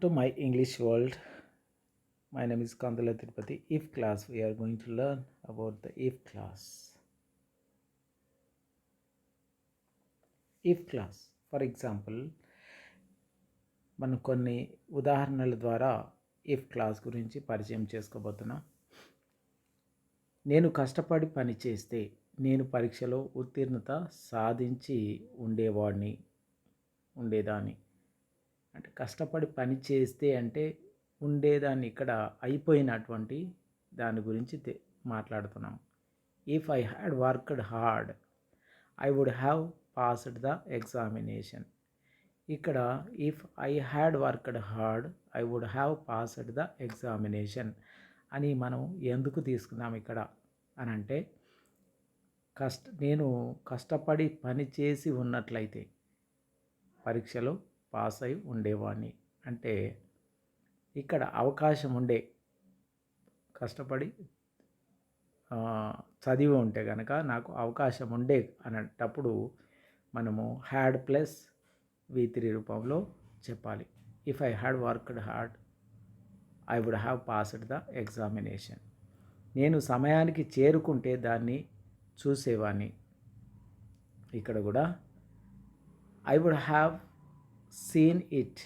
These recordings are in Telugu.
To my English world. My name is Kandala Tirupati. If class, we are going to learn about the if class. If class, for example, మనం కొన్ని ఉదాహరణల ద్వారా ఇఫ్ క్లాస్ గురించి పరిచయం చేసుకోబోతున్నాం. నేను కష్టపడి పని చేస్తే నేను పరీక్షలో ఉత్తీర్ణత సాధించి ఉండేదాన్ని. అంటే కష్టపడి పని చేస్తే అంటే ఉండేదాన్ని ఇక్కడ అయిపోయినటువంటి దాని గురించి మాట్లాడుతున్నాం. If I had worked hard I would have passed the examination. ఇక్కడ if I had worked hard I would have passed the examination అని మనం ఎందుకు తీసుకున్నాం ఇక్కడ అని అంటే నేను కష్టపడి పని చేసి ఉన్నట్లయితే పరీక్షలో పాస్ అయి ఉండేవాడిని. అంటే ఇక్కడ అవకాశం ఉండే కష్టపడి చదివి ఉంటే కనుక నాకు అవకాశం ఉండే అనేటప్పుడు మనము హ్యాడ్ ప్లస్ V3 రూపంలో చెప్పాలి. If I had worked hard I would have passed the examination. నేను సమయానికి చేరుకుంటే దాన్ని చూసేవాడిని. ఇక్కడ కూడా I would have seen it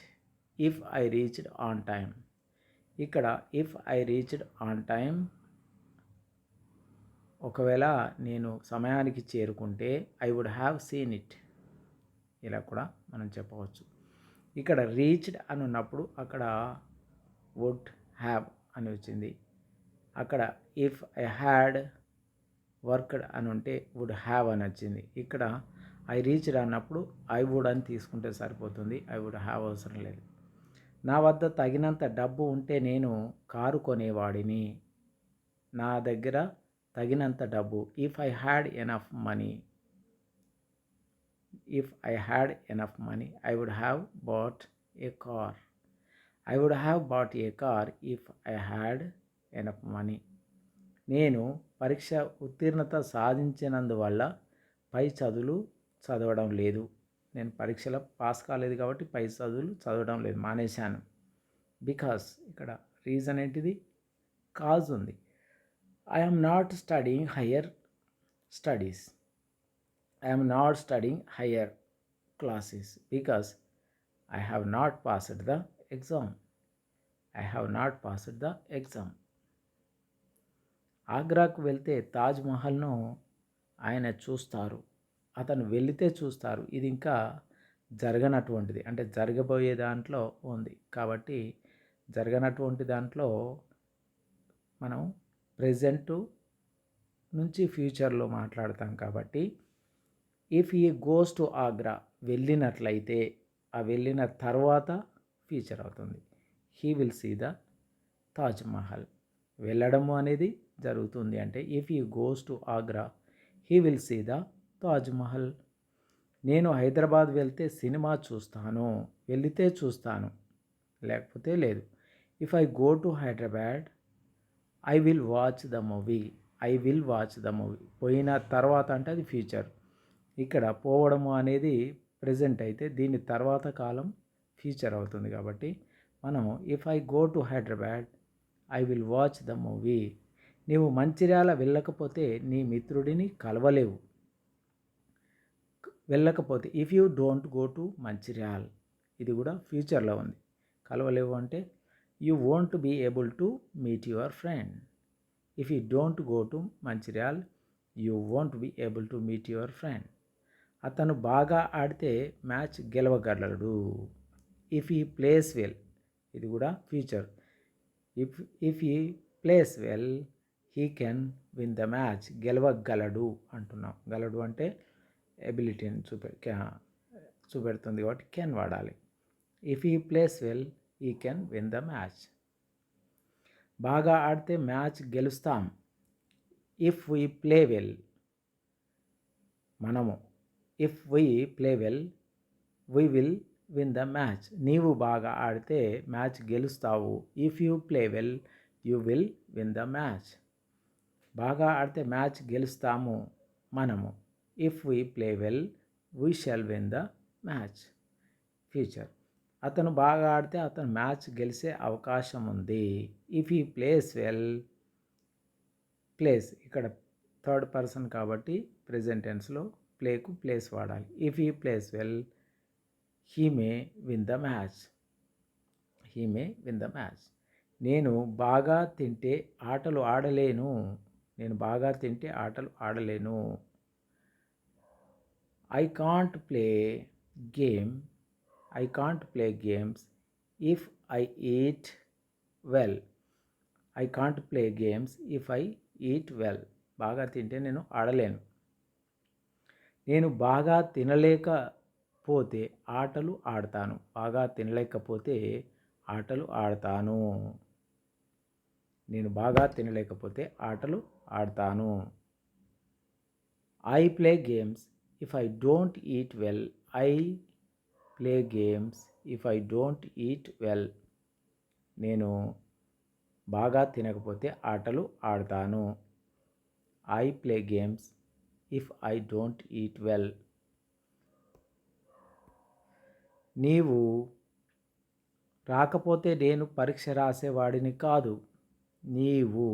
if I reached on time. ఇక్కడ if I reached on time, ఒకవేళ నేను సమయానికి చేరుకుంటే I would have seen it, ఇలా కూడా మనం చెప్పవచ్చు. ఇక్కడ రీచ్డ్ అని ఉన్నప్పుడు అక్కడ వుడ్ హ్యావ్ అని వచ్చింది. అక్కడ ఇఫ్ ఐ హ్యాడ్ వర్క్డ్ అని ఉంటే వుడ్ హ్యావ్ అని వచ్చింది. ఇక్కడ ఐ రీచ్డ్ అన్నప్పుడు ఐ వుడ్ అని తీసుకుంటే సరిపోతుంది, ఐ వుడ్ హ్యావ్ అవసరం లేదు. నా వద్ద తగినంత డబ్బు ఉంటే నేను కారు కొనేవాడిని. నా దగ్గర తగినంత డబ్బు, if I had enough money, if I had enough money, I would have bought a car. I would have bought a car if I had enough money. నేను పరీక్ష ఉత్తీర్ణత సాధించినందువల్ల పై చదువులు చదవడం లేదు. నేను పరీక్షలో పాస్ కాలేదు కాబట్టి పై చదువులు చదవడం లేదు, మానేశాను. బికాస్ ఇక్కడ రీజన్ ఏంటిది? కాజ్ ఉంది. I am not studying higher studies. I am not studying higher classes because I have not passed the exam. I have not passed the exam. ఆగ్రాకు వెళ్తే తాజ్ మహల్ను ఆయన చూస్తారు. అతను వెళితే చూస్తారు. ఇది ఇంకా జరగనటువంటిది, అంటే జరగబోయే దాంట్లో ఉంది కాబట్టి జరగనటువంటి దాంట్లో మనం ప్రెజెంటు నుంచి ఫ్యూచర్లో మాట్లాడతాం కాబట్టి if he goes to Agra, వెళ్ళినట్లయితే ఆ వెళ్ళిన తర్వాత ఫ్యూచర్ అవుతుంది. He will see the Taj Mahal. వెళ్ళడము అనేది జరుగుతుంది అంటే if he goes to Agra he will see the Taj Mahal. నేను హైదరాబాద్ వెళ్తే సినిమా చూస్తాను. వెళితే చూస్తాను, లేకపోతే లేదు. If I go to Hyderabad I will watch the movie. I will watch the movie. పోయిన తర్వాత అంటే అది ఫ్యూచర్. ఇక్కడ పోవడము అనేది ప్రెజెంట్ అయితే దీని తర్వాత కాలం ఫ్యూచర్ అవుతుంది కాబట్టి మనం if I go to Hyderabad I will watch the movie. నీవు మంచిర్యాల వెళ్ళకపోతే నీ మిత్రుడిని కలవలేవు. వెళ్ళకపోతే if you don't go to Mancherial, ఇది కూడా ఫ్యూచర్లో ఉంది. కలవలేవు అంటే you won't be able to meet your friend. If you don't go to Mancherial you won't be able to meet your friend. అతను బాగా ఆడితే మ్యాచ్ గెలవగలడు. ఇఫ్ ఈ ప్లేస్ వెల్, ఇది కూడా future. If he plays well he can win the match. గెలవగలడు అంటున్నాం. గలడు అంటే ఎబిలిటీని చూపెడుతుంది కాబట్టి కెన్ వాడాలి. If he plays well he can win the match. బాగా ఆడితే మ్యాచ్ గెలుస్తాం. ఇఫ్ వీ ప్లే వెల్, మనము if we play well we will win the match. నీవు బాగా ఆడితే మ్యాచ్ గెలుస్తావు. If you play well you will win the match. బాగా ఆడితే మ్యాచ్ గెలుస్తాము మనము. If we play well we shall win the match. Future. అతను బాగా ఆడితే అతను మ్యాచ్ గెలిచే అవకాశం ఉంది. If he plays well, place ఇక్కడ థర్డ్ పర్సన్ కాబట్టి ప్రెజెంట్ టెన్స్లో ప్లేకు ప్లేస్ వాడాలి. If he plays well he may win the match. He may win the match. నేను బాగా తింటే ఆటలు ఆడలేను. నేను బాగా తింటే ఆటలు ఆడలేను. I can't play game. I can't play games if I eat well. I can't play games if I eat well. బాగా తింటే నేను ఆడలేను. నేను బాగా తినలేకపోతే ఆటలు ఆడతాను. బాగా తినలేకపోతే ఆటలు ఆడతాను. నేను బాగా తినలేకపోతే ఆటలు ఆడతాను. I play games if I don't eat well. I play games if I don't eat well. నేను బాగా తినకపోతే ఆటలు ఆడతాను. I play games if I don't eat well. నీవు రాకపోతే నేను పరీక్ష రాసేవాడిని కాదు. నీవు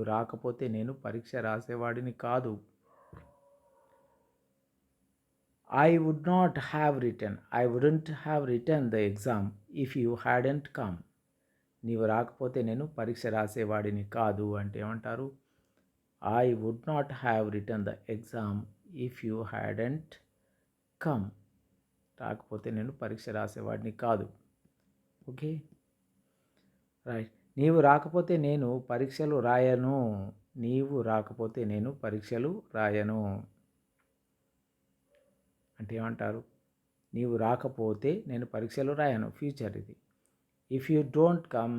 రాకపోతే నేను పరీక్ష రాసేవాడిని కాదు. I wouldn't have return the exam if you hadn't come. నీవు రాకపోతే నేను పరీక్ష రాసేవాడిని కాదు అంటే ఏమంటారు? I would not have return the exam if you hadn't come. రాకపోతే నేను పరీక్ష రాసేవాడిని కాదు. Okay, right. నీవు రాకపోతే నేను పరీక్షలు రాయను. నీవు రాకపోతే నేను పరీక్షలు రాయను అంటే ఏమంటారు? నీవు రాకపోతే నేను పరీక్షలు రాయను, ఫ్యూచర్ ఇది. If you don't come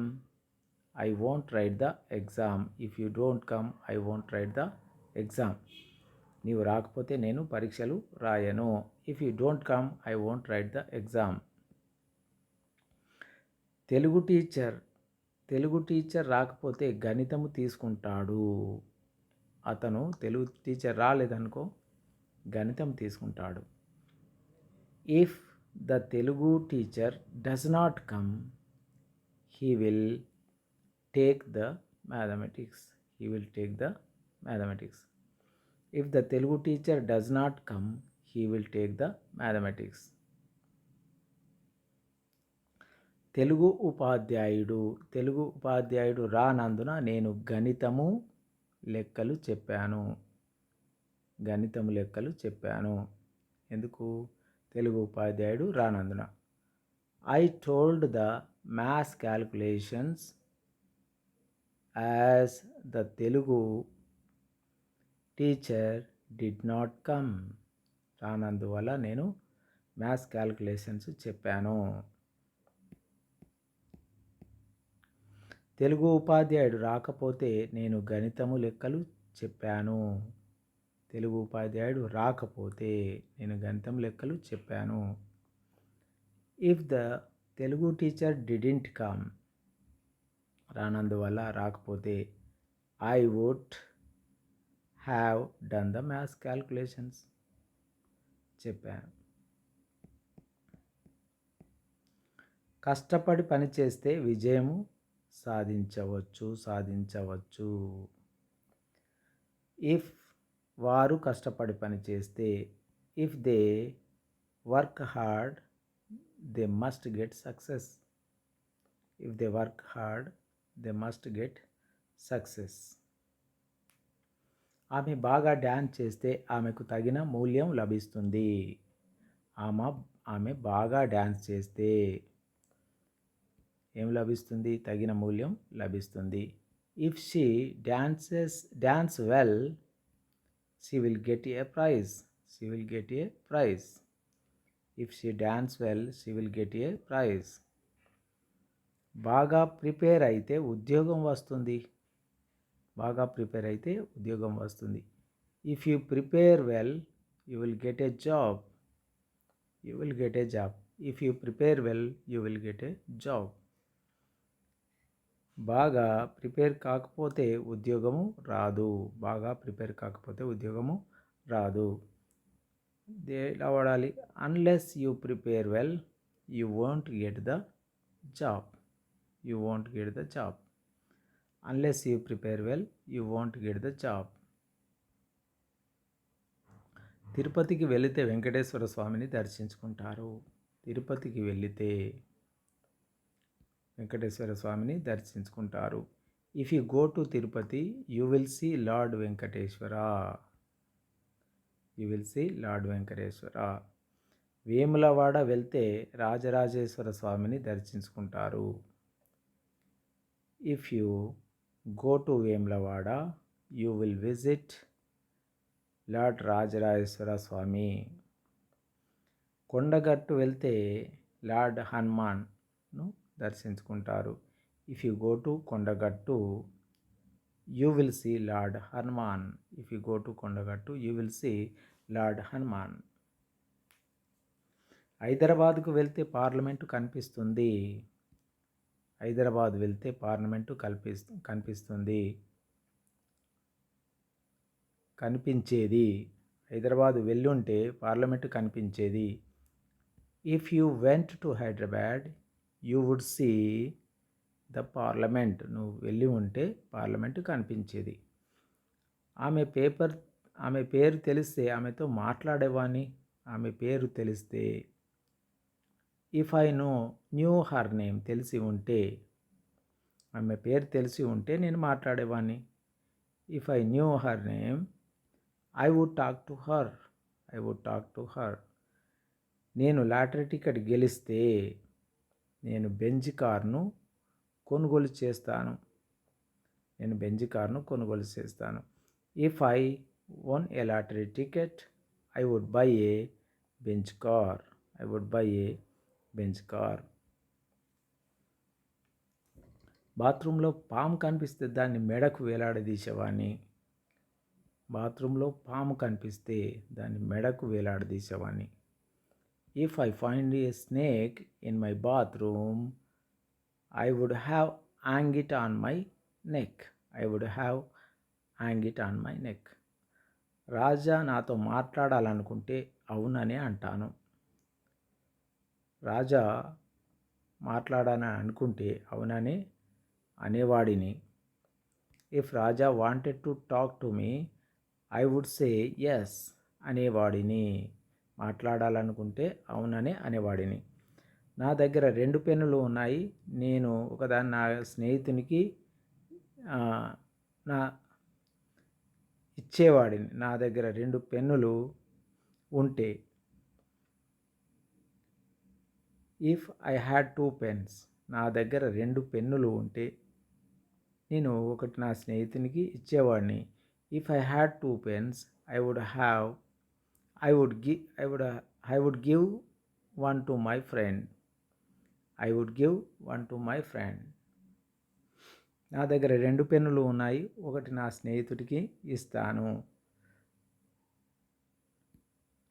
I won't write the exam. If you don't come I won't write the exam. నీవు రాకపోతే నేను పరీక్షలు రాయను. If you don't come I won't write the exam. Telugu teacher రాకపోతే గణితము తీసుకుంటాడు. అతను తెలుగు టీచర్ రాలేదనుకో గణితం తీసుకుంటాడు. If the Telugu teacher does not come he will take the mathematics. If the Telugu teacher does not come, he will take the mathematics. Telugu ఉపాధ్యాయుడు రానందున నేను గణితము లెక్కలు చెప్పాను. ఎందుకు? తెలుగు ఉపాధ్యాయుడు రానందున. I told the maths calculations as the Telugu teacher did not come. రానందువల్ల నేను మ్యాథ్స్ క్యాల్కులేషన్స్ చెప్పాను. తెలుగు ఉపాధ్యాయుడు రాకపోతే నేను గణితము లెక్కలు చెప్పాను. తెలుగు ఉపాధ్యాయుడు రాకపోతే నేను గణితం లెక్కలు చెప్పాను. If the Telugu teacher didn't come, రానందువల్ల రాకపోతే I would have done the maths calculations చెప్పాను. కష్టపడి పనిచేస్తే విజయము సాధించవచ్చు. ఇఫ్ వారు కష్టపడి పనిచేస్తే, if they work hard they must get success. If they work hard they must get success. ఆమె బాగా డ్యాన్స్ చేస్తే ఆమెకు తగిన మూల్యం లభిస్తుంది. ఆమె బాగా డ్యాన్స్ చేస్తే ఏం లభిస్తుంది? తగిన మూల్యం లభిస్తుంది. If she dance well she will get a prize. If she dance well she will get a prize. బాగా ప్రిపేర్ అయితే ఉద్యోగం వస్తుంది. If you prepare well you will get a job. If you prepare well you will get a job. బాగా ప్రిపేర్ కాకపోతే ఉద్యోగము రాదు. ఎలా వాడాలి? Unless you prepare well you won't get the job. You won't get the job. Unless you prepare well, you won't get the job. తిరుపతికి వెళితే వెంకటేశ్వర స్వామిని దర్శించుకుంటారు. తిరుపతికి వెళితే వెంకటేశ్వర స్వామిని దర్శించుకుంటారు. If you go to Tirupati you will see Lord Venkateswara. You will see Lord Venkateswara. Vemulawada వెళ్తే రాజరాజేశ్వర స్వామిని దర్శించుకుంటారు. If you go to Vemulawada you will visit Lord Rajarajeswara Swami. Kondagattu వెళ్తే లార్డ్ హనుమాన్ను దర్శించుకుంటారు. If you go to Kondagattu you will see Lord Hanuman. If you go to Kondagattu you will see Lord Hanuman. హైదరాబాద్కు వెళ్తే పార్లమెంటు కనిపిస్తుంది. హైదరాబాద్ వెళ్తే పార్లమెంటు కనిపిస్తుంది, కనిపించేది. హైదరాబాద్ వెళ్ళుంటే పార్లమెంటు కనిపించేది. If you went to Hyderabad you would see the parliament. నువ్వు వెళ్ళి ఉంటే పార్లమెంటు కనిపించేది. ఆమె పేరు తెలిస్తే ఆమెతో మాట్లాడేవాణ్ణి. ఆమె పేరు తెలిస్తే if I knew her name. తెలిసి ఉంటే, ఆమె పేరు తెలిసి ఉంటే నేను మాట్లాడేవాణ్ణి. If I knew her name I would talk to her. I would talk to her. నేను లాటరీ టికెట్ గెలిస్తే నేను బెంజ్ కార్ను కొనుగోలు చేస్తాను. నేను బెంజ్ కార్ను కొనుగోలు చేస్తాను. If I won a lottery ticket I would buy a Benz car. I would buy a Benz car. బాత్రూంలో పాము కనిపిస్తే దాన్ని మెడకు వేలాడదీసేవాడిని. బాత్రూంలో పాము కనిపిస్తే దాన్ని మెడకు వేలాడదీసేవాడిని. If I find a snake in my bathroom I would have hang it on my neck. I would have hang it on my neck. Raja నాతో మాట్లాడాలనుకుంటే అవుననే అంటాను. రాజా మాట్లాడాలని అనుకుంటే అవుననే అనేవాడిని. If Raja wanted to talk to me I would say yes అనేవాడిని. మాట్లాడాలనుకుంటే అవుననే అనేవాడిని. నా దగ్గర 2 పెన్నులు ఉన్నాయి. నేను ఒకదాన్ని నా స్నేహితునికి నా ఇచ్చేవాడిని. నా దగ్గర 2 పెన్నులు ఉంటే. If I had 2 pens. నా దగ్గర 2 పెన్నులు ఉంటే నేను ఒకటి నా స్నేహితునికి ఇచ్చేవాడిని. If I had 2 pens I would give one to my friend. I would give one to my friend. నా దగ్గర 2 పెన్నులు ఉన్నాయి. ఒకటి నా స్నేహితుడికి ఇస్తాను.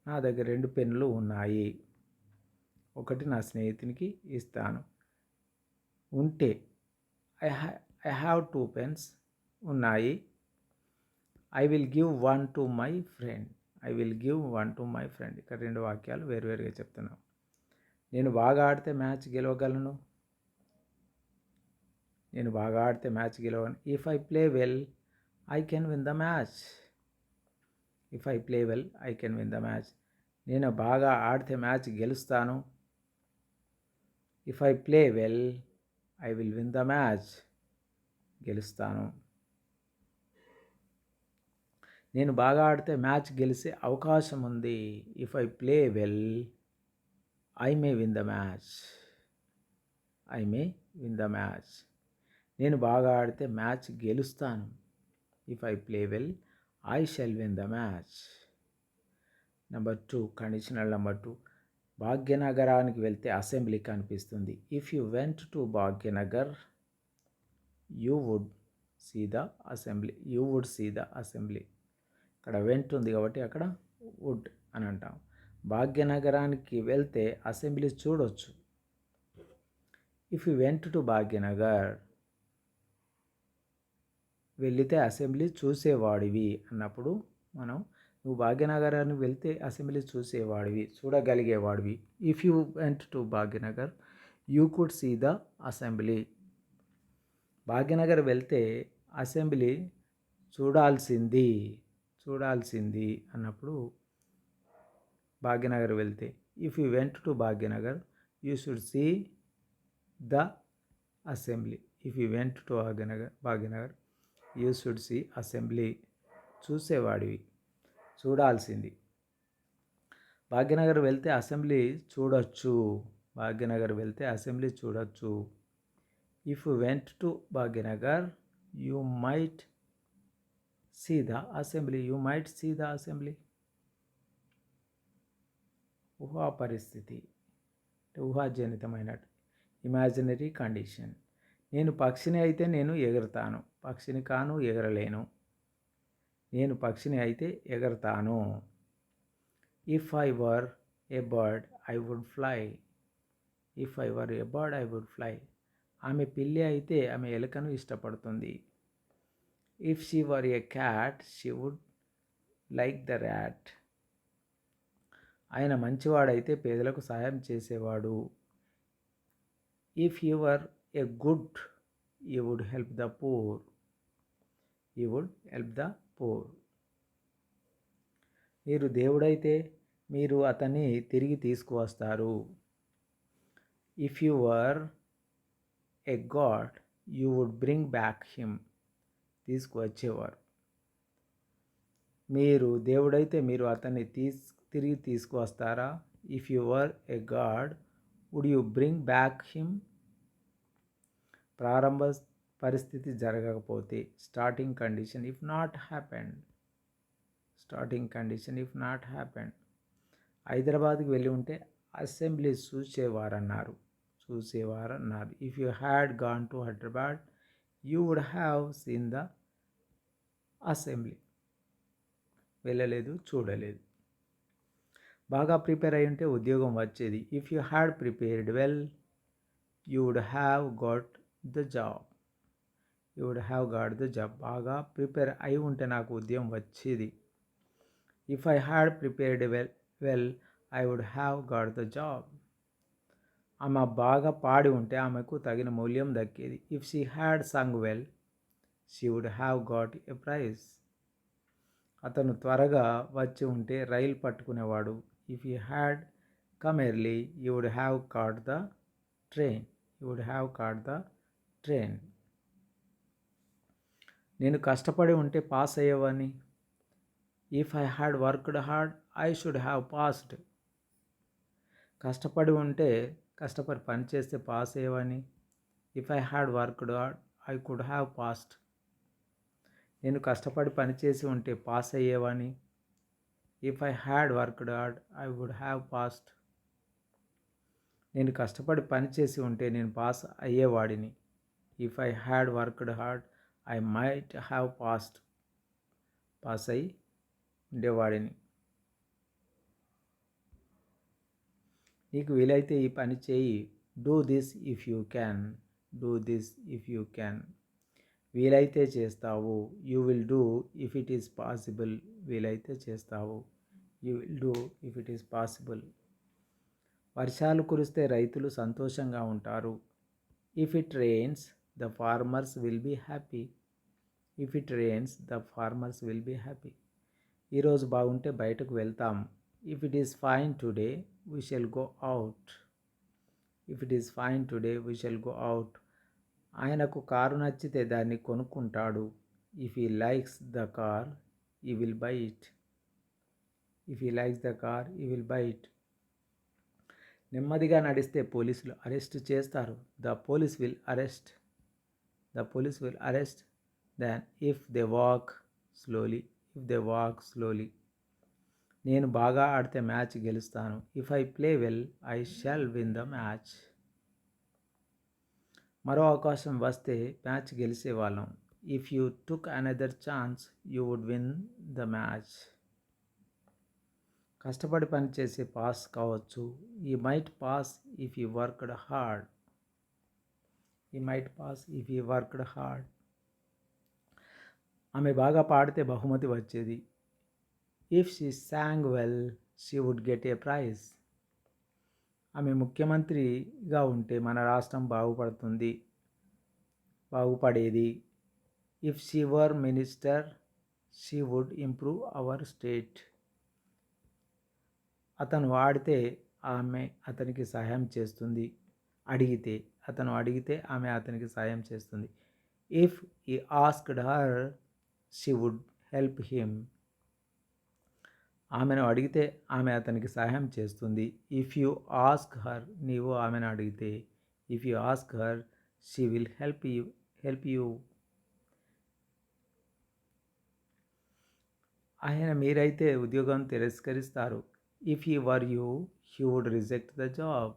నా దగ్గర 2 పెన్నులు ఉన్నాయి. ఒకటి నా స్నేహితునికి ఇస్తాను. ఉంటే ఐ హ్యావ్ 2 పెన్స్ ఉన్నాయి. I will give one to my friend. I will give one to my friend. ఇక్కడ 2 వాక్యాలు వేరువేరుగా చెప్తున్నాం. నేను బాగా ఆడితే మ్యాచ్ గెలవగలను. నేను బాగా ఆడితే మ్యాచ్ గెలవను. If I play well I can win the match. If I play well I can win the match. నేను బాగా ఆడితే మ్యాచ్ గెలుస్తాను. If I play well I will win the match. గెలుస్తాను. నేను బాగా ఆడితే మ్యాచ్ గెలిచే అవకాశం ఉంది. If I play well I may win the match. I may win the match. నేను బాగా ఆడితే మ్యాచ్ గెలుస్తాను. If I play well I shall win the match. Number 2, conditional number 2. భాగ్యనగరానికి వెళ్తే అసెంబ్లీ కనిపిస్తుంది. If you went to Bhagyanagar you would see the assembly. You would see the assembly. ఇక్కడ వెంట్ ఉంది కాబట్టి అక్కడ వుడ్ అని అంటాం. భాగ్యనగరానికి వెళ్తే అసెంబ్లీ చూడొచ్చు. If you went to Bhagyanagar వెళితే అసెంబ్లీ చూసేవాడివి అన్నప్పుడు మనం నువ్వు భాగ్యనగరానికి వెళ్తే అసెంబ్లీ చూడగలిగేవాడివి. If you went to Bhagyanagar you could see the assembly. Bhagyanagar వెళ్తే అసెంబ్లీ చూడాల్సింది చూడాల్సింది అన్నప్పుడు భాగ్యనగర్ వెళ్తే if you went to Bhagyanagar you should see the assembly. If you went to Bhagyanagar you should see assembly. చూసేవాడివి, చూడాల్సింది. భాగ్యనగర్ వెళ్తే అసెంబ్లీ చూడొచ్చు. భాగ్యనగర్ వెళ్తే అసెంబ్లీ చూడొచ్చు. If you went to Bhagyanagar you might see the assembly. You might see the assembly. ఊహా పరిస్థితి, ఊహాజనితమైన ఇమాజినరీ కండిషన్. నేను పక్షిని అయితే నేను ఎగురుతాను, పక్షిని కాను ఎగరలేను. నేను పక్షిని అయితే ఎగరతాను. If I were a bird I would fly. If I were a bird I would fly. ఆమె పిల్లి అయితే ఆమె ఎలుకను ఇష్టపడుతుంది. If she were a cat she would like the rat. ఆయన మంచివాడైతే పేదలకు సహాయం చేసేవాడు. If you were a good you would help the poor. You would help the poor. మీరు దేవుడైతే మీరు అతన్ని తిరిగి తీసుకువస్తారు. If you were a god you would bring back him. తీసుకువచ్చేవారు. మీరు దేవుడైతే మీరు అతన్ని తిరిగి తీసుకువస్తారా? If you were a god would you bring back him. ప్రారంభ పరిస్థితి జరగకపోతే starting condition if not happened. Starting condition if not happened. హైదరాబాద్కి వెళ్ళి ఉంటే అసెంబ్లీ చూసేవారన్నారు. If you had gone to Hyderabad you would have seen the assembly. వెళ్ళలేదు, చూడలేదు. బాగా ప్రిపేర్ అయి ఉంటే ఉద్యోగం వచ్చేది. If you had prepared well you would have got the job. You would have got the job. బాగా ప్రిపేర్ అయి ఉంటే నాకు ఉద్యోగం వచ్చేది. If I had prepared well I would have got the job. ఆమె బాగా పాడి ఉంటే ఆమెకు తగిన మూల్యం దక్కేది. If she had sung well she would have got a prize. అతను త్వరగా వచ్చి ఉంటే రైలు పట్టుకునేవాడు. If you had come early you would have caught the train. You would have caught the train. నేను కష్టపడి ఉంటే పాస్ అయ్యేవాడిని. If I had worked hard I should have passed. కష్టపడి పని చేస్తే పాస్ అయ్యేవాడిని. If I had worked hard I could have passed. నేను కష్టపడి పని చేసి ఉంటే పాస్ అయ్యేవాడిని. If I had worked hard I would have passed. నేను కష్టపడి పని చేసి ఉంటే నేను పాస్ అయ్యేవాడిని. If I had worked hard I might have passed. Pass అయి ఉండేవాడిని. నీకు వీలైతే ఈ పని చేయి. Do this if you can. Do this if you can. వీలైతే చేస్తావు. You will do if it is possible. వీలైతే చేస్తావు. You will do if it is possible. వర్షాలు కురిస్తే రైతులు సంతోషంగా ఉంటారు. If it rains the farmers will be happy. If it rains the farmers will be happy. ఈరోజు బాగుంటే బయటకు వెళ్తాం. If it is fine today we shall go out. If it is fine today we shall go out. ఆయనకు కారు నచ్చితే దాన్ని కొనుక్కుంటాడు. If he likes the car he will buy it. If he likes the car he will buy it. నెమ్మదిగా నడిస్తే పోలీసులు అరెస్ట్ చేస్తారు. The police will arrest. The police will arrest then if they walk slowly. If they walk slowly. నేను బాగా ఆడితే మ్యాచ్ గెలుస్తాను. If I play well I shall win the match. మరో అవకాశం వస్తే మ్యాచ్ గెలిచేవాళ్ళం. If you took another chance you would win the match. కష్టపడి పని చేసి పాస్ కావచ్చు. He might pass if you worked hard. He might pass if you worked hard. ఆమె బాగా పాడితే బహుమతి వచ్చేది. If she sang well she would get a prize. ఆమె ముఖ్యమంత్రిగా ఉంటే మన రాష్ట్రం బాగుపడేది. If she were minister she would improve our state. అతను వాడితే ఆమె అతనికి సహాయం చేస్తుంది. అతను అడిగితే ఆమె అతనికి సహాయం చేస్తుంది. If he asked her she would help him. ఆమెను అడిగితే ఆమె అతనికి సహాయం చేస్తుంది. ఇఫ్ యు ఆస్క్ హర్, నీవు ఆమెను అడిగితే, if you ask her she will help you. ఆయన మీరైతే ఉద్యోగం తిరస్కరిస్తారు. If he were you he would reject the job.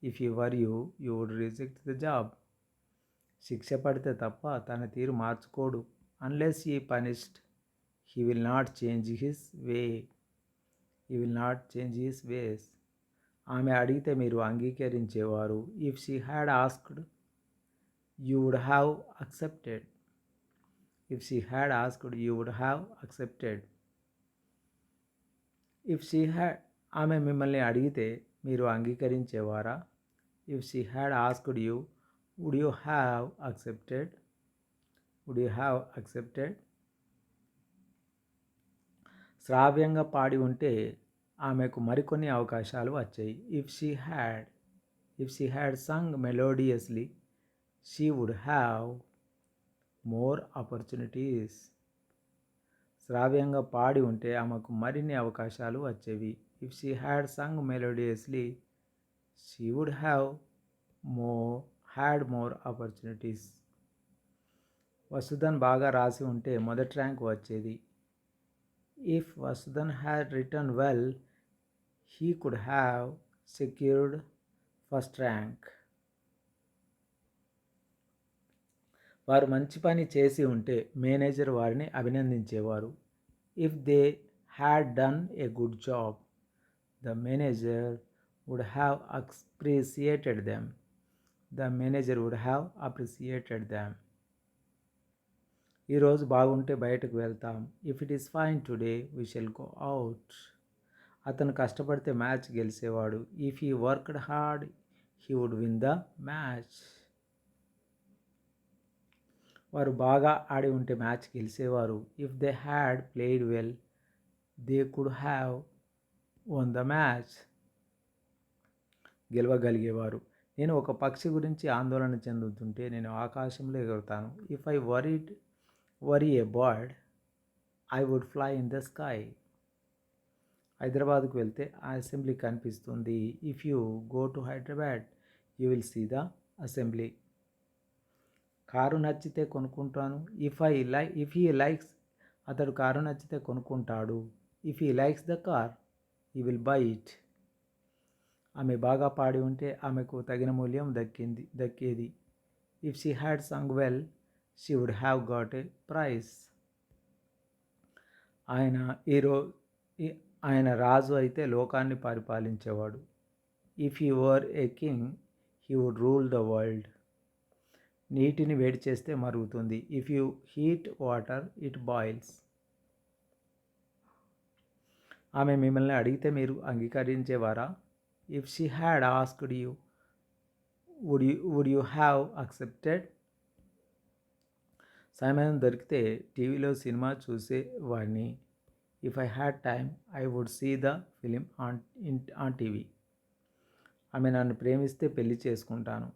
If he were you would reject the job. శిక్ష పడితే తప్ప తన తీరు మార్చుకోడు. Unless he punished he will not change his ways. ఆమె అడిగితే మీరు అంగీకరించేవారు. If she had asked you would have accepted. If she had asked you would have accepted. If she had, ఆమె మిమ్మల్ని అడిగితే మీరు అంగీకరించేవారా? If she had asked you would you have accepted. శ్రావ్యంగా పాడి ఉంటే ఆమెకు మరికొన్ని అవకాశాలు వచ్చాయి. If she had sung melodiously she would have more opportunities. శ్రావ్యంగా పాడి ఉంటే ఆమెకు మరిన్ని అవకాశాలు వచ్చేవి. If she had sung melodiously she would have more opportunities. Vasudhan బాగా రాసి ఉంటే మొదటి ర్యాంక్ వచ్చేది. If Vasudhan had written well he could have secured first rank. వారు మంచి పని చేసి ఉంటే మేనేజర్ వారిని అభినందించేవారు. If they had done a good job the manager would have appreciated them. ఈరోజు బాగుంటే బయటకు వెళ్తాం. If it is fine today we shall go out. అతను కష్టపడితే మ్యాచ్ గెలిచేవాడు. If he worked hard he would win the match. వారు బాగా ఆడి ఉంటే మ్యాచ్ గెలిచేవారు. If they had played well they could have won the match. గెలవగలిగేవారు. నేను ఒక పక్షి గురించి ఆందోళన చెందుతుంటే నేను ఆకాశంలో ఎగురుతాను. If I worry a bird I would fly in the sky. హైదరాబాద్కు వెళ్తే ఆ అసెంబ్లీ కనిపిస్తుంది. If you go to Hyderabad you will see the assembly. Car నచ్చితే కొనుక్కుంటాను. ఇఫ్ హీ లైక్స్, అతడు కారు నచ్చితే కొనుక్కుంటాడు. If he likes the car he will buy it. ఆమె బాగా పాడి ఉంటే ఆమెకు తగిన మూల్యం దక్కేది. If she had sung well she would have got a prize. ఆయన రాజు అయితే లోకాన్ని పరిపాలించేవాడు. If he were a king he would rule the world. నీటిని వేడి చేస్తే మరుగుతుంది. If you heat water it boils. ఆమె మిమ్మల్ని అడిగితే మీరు అంగీకరించేవారా? If she had asked you would you have accepted. సమయం దొరికితే టీవీలో సినిమా చూసేవాడిని. If I had time I would see the film on TV. ఆమె నన్ను ప్రేమిస్తే పెళ్లి చేసుకుంటాను.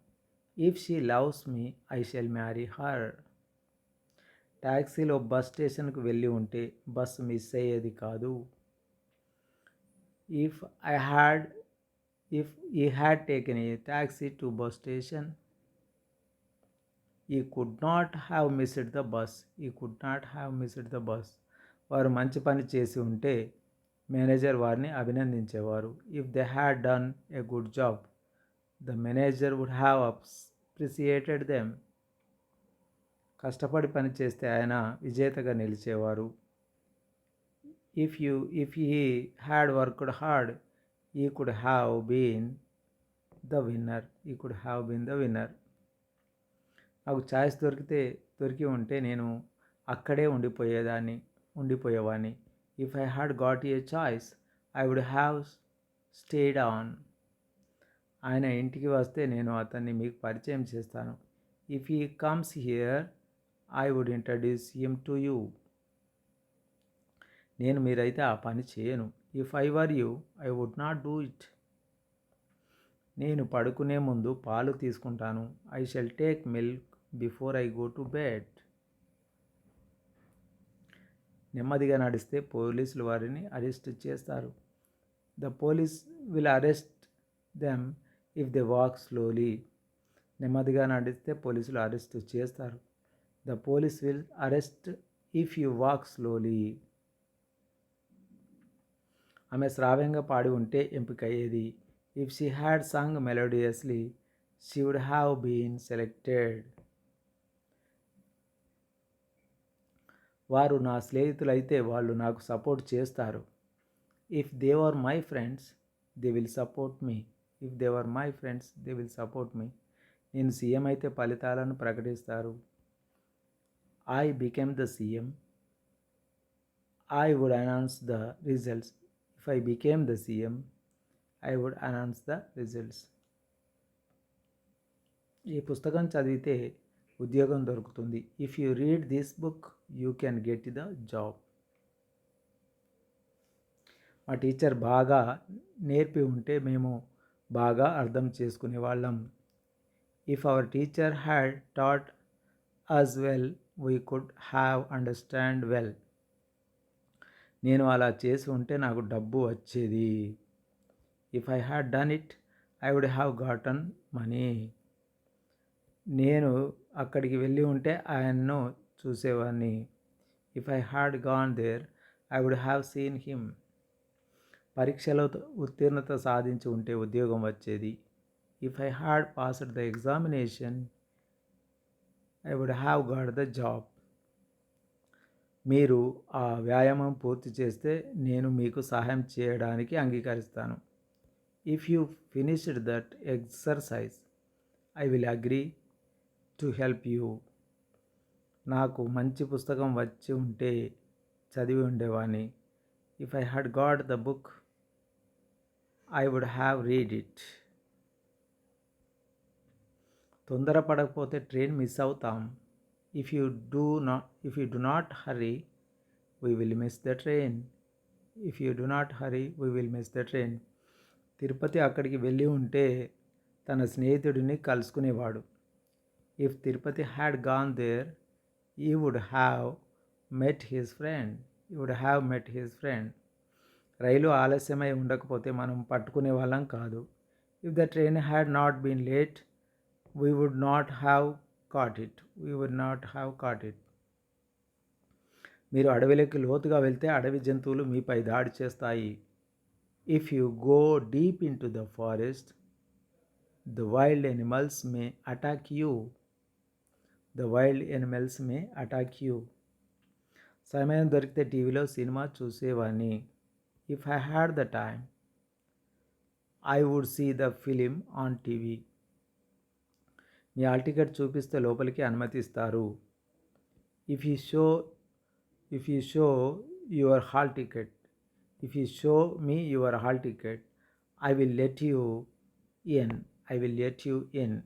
If she loves me I shall marry her. ట్యాక్సీలో బస్ స్టేషన్కు వెళ్ళి ఉంటే బస్సు మిస్ అయ్యేది కాదు. If he had taken a taxi to bus station he could not have missed the bus. వారు మంచి పని చేసి ఉంటే మేనేజర్ వారిని అభినందించేవారు. If they had done a good job the manager would have appreciated them. కష్టపడి పని చేస్తే ఆయన విజేతగా నిలిచేవారు. If he had worked hard he could have been the winner. నాకు ఛాయిస్ దొరికి ఉంటే నేను అక్కడే ఉండిపోయేవాడిని. If I had got a choice, I would have stayed on. ఆయన ఇంటికి వస్తే నేను అతన్ని మీకు పరిచయం చేస్తాను. If he comes here I would introduce him to you. నేను మీరైతే ఆ పని చేయను. If I were you I would not do it. నేను పడుకునే ముందు పాలు తీసుకుంటాను. I shall take milk before I go to bed. నెమ్మదిగా నడిస్తే పోలీసులు వారిని అరెస్ట్ చేస్తారు. The police will arrest them if they walk slowly. నెమ్మదిగా నడిస్తే పోలీసులు అరెస్ట్ చేస్తారు. The police will arrest if you walk slowly. ఆమె శ్రావ్యంగా పాడి ఉంటే ఎంపికయ్యేది. If she had sung melodiously she would have been selected. వారు నా స్నేహితులైతే వాళ్ళు నాకు సపోర్ట్ చేస్తారు. If they were my friends they will support me. If they were my friends they will support me. నేను సీఎం అయితే ఫలితాలను ప్రకటిస్తారు. I became the CM I would announce the results. If I became the CM I would announce the results. ఈ పుస్తకం చదివితే ఉద్యోగం దొరుకుతుంది. If you read this book you can get the job. మా టీచర్ బాగా నేర్పి ఉంటే మేము బాగా అర్థం చేసుకునే వాళ్ళం. If our teacher had taught us well we could have understand well. నేను అలా చేసి ఉంటే నాకు డబ్బు వచ్చేది. If I had done it I would have gotten money. నేను అక్కడికి వెళ్ళి ఉంటే ఆయన్ను చూసేవాడిని. If I had gone there I would have seen him. పరీక్షలో ఉత్తీర్ణత సాధించి ఉంటే ఉద్యోగం వచ్చేది. If I had passed the examination I would have got the job. మీరు ఆ వ్యాయామం పూర్తి చేస్తే నేను మీకు సహాయం చేయడానికి అంగీకరిస్తాను. If you finished that exercise I will agree to help you. నాకు మంచి పుస్తకం వచ్చి ఉంటే చదివి ఉండేవాడిని. If I had got the book I would have read it. తొందరపడకపోతే ట్రైన్ మిస్ అవుతాం. If you do not hurry we will miss the train. If you do not hurry we will miss the train. Tirupati అక్కడికి వెళ్ళి ఉంటే తన స్నేహితుడిని కలుసుకునేవాడు. If Tirupati had gone there he would have met his friend. రైలు ఆలస్యమై ఉండకపోతే మనం పట్టుకునే వాళ్ళం కాదు. If the train had not been late we would not have caught it. మీరు అడవిలోకి లోతుగా వెళ్తే అడవి జంతువులు మీపై దాడి చేస్తాయి. If you go deep into the forest the wild animals may attack you. సమయం దొరికితే టీవీలో సినిమా చూసేవాడిని. If I had the time I would see the film on TV. మీ హాల్ టికెట్ చూపిస్తే లోపలికి అనుమతిస్తారు. If you show your hall ticket I will let you in.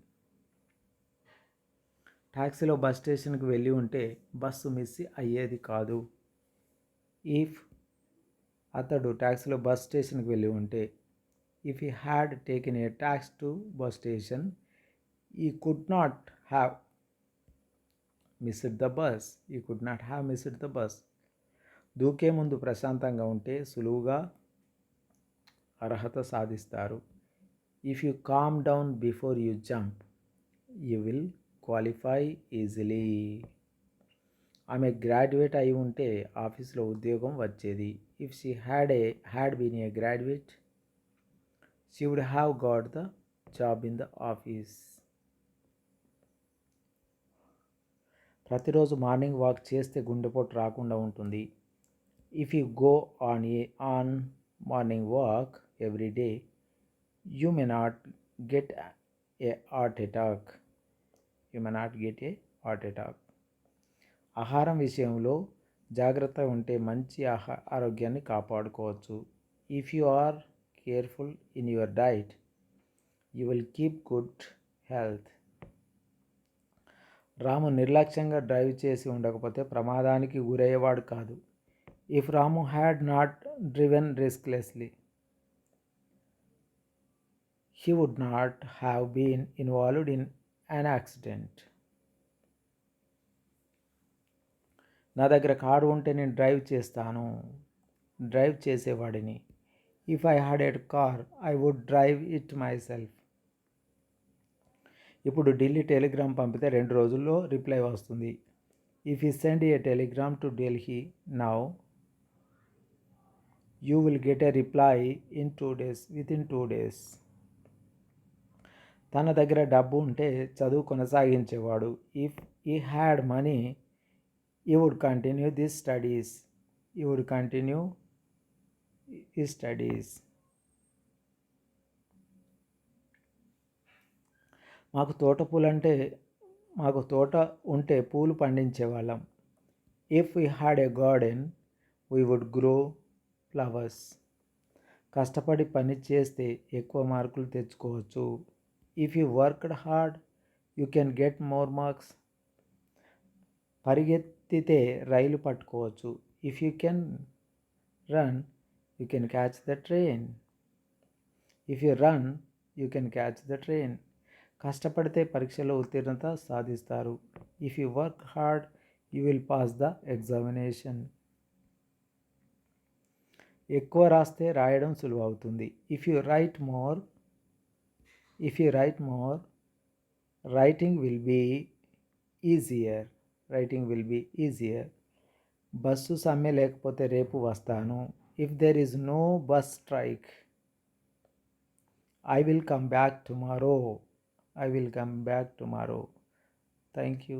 ట్యాక్సీలో బస్ స్టేషన్కి వెళ్ళి ఉంటే బస్సు మిస్ అయ్యేది కాదు. ఇఫ్ అతడు ట్యాక్సీలో బస్ స్టేషన్కి వెళ్ళి ఉంటే if he had taken a taxi to bus station he could not have missed the bus. దూకే ముందు ప్రశాంతంగా ఉంటే సులువుగా అర్హత సాధిస్తారు. If you calm down before you jump you will qualify easily. ఆమె గ్రాడ్యుయేట్ అయి ఉంటే ఆఫీస్లో ఉద్యోగం వచ్చేది. If she had been a graduate she would have got the job in the office. ప్రతిరోజు మార్నింగ్ వాక్ చేస్తే గుండెపోటు రాకుండా ఉంటుంది. If you go on morning walk every day you may not get a heart attack. ఆహారం విషయంలో జాగ్రత్త ఉంటే మంచి ఆరోగ్యాన్ని కాపాడుకోవచ్చు. If you are careful in your diet you will keep good health. Ramu నిర్లక్ష్యంగా డ్రైవ్ చేసి ఉండకపోతే ప్రమాదానికి గురయ్యేవాడు కాదు. If Ramu had not driven risklessly he would not have been involved in an accident. నా దగ్గర కారు ఉంటే నేను డ్రైవ్ చేసేవాడిని. If I had a car I would drive it myself. ఇప్పుడు ఢిల్లీ టెలిగ్రామ్ పంపితే 2 రోజుల్లో రిప్లై వస్తుంది. If you send a telegram to Delhi now you will get a reply within 2 days. తన దగ్గర డబ్బు ఉంటే చదువు కొనసాగించేవాడు. If he had money he would continue studies. మాకు తోట ఉంటే పూలు పండించేవాళ్ళం. If we had a garden we would grow flowers. కష్టపడి పని చేస్తే ఎక్కువ మార్కులు తెచ్చుకోవచ్చు. If you worked hard you can get more marks. పరిగెత్తితే రైలు పట్టుకోవచ్చు. If you can run you can catch the train. If you run you can catch the train. కష్టపడితే పరీక్షలో ఉత్తీర్ణత సాధిస్తారు. If you work hard you will pass the examination. ఎక్కువ రాస్తే రాయడం సులువు అవుతుంది. If you write more writing will be easier. Bus సమ్మె లేకపోతే రేపు వస్తాను. If there is no bus strike I will come back tomorrow. Thank you.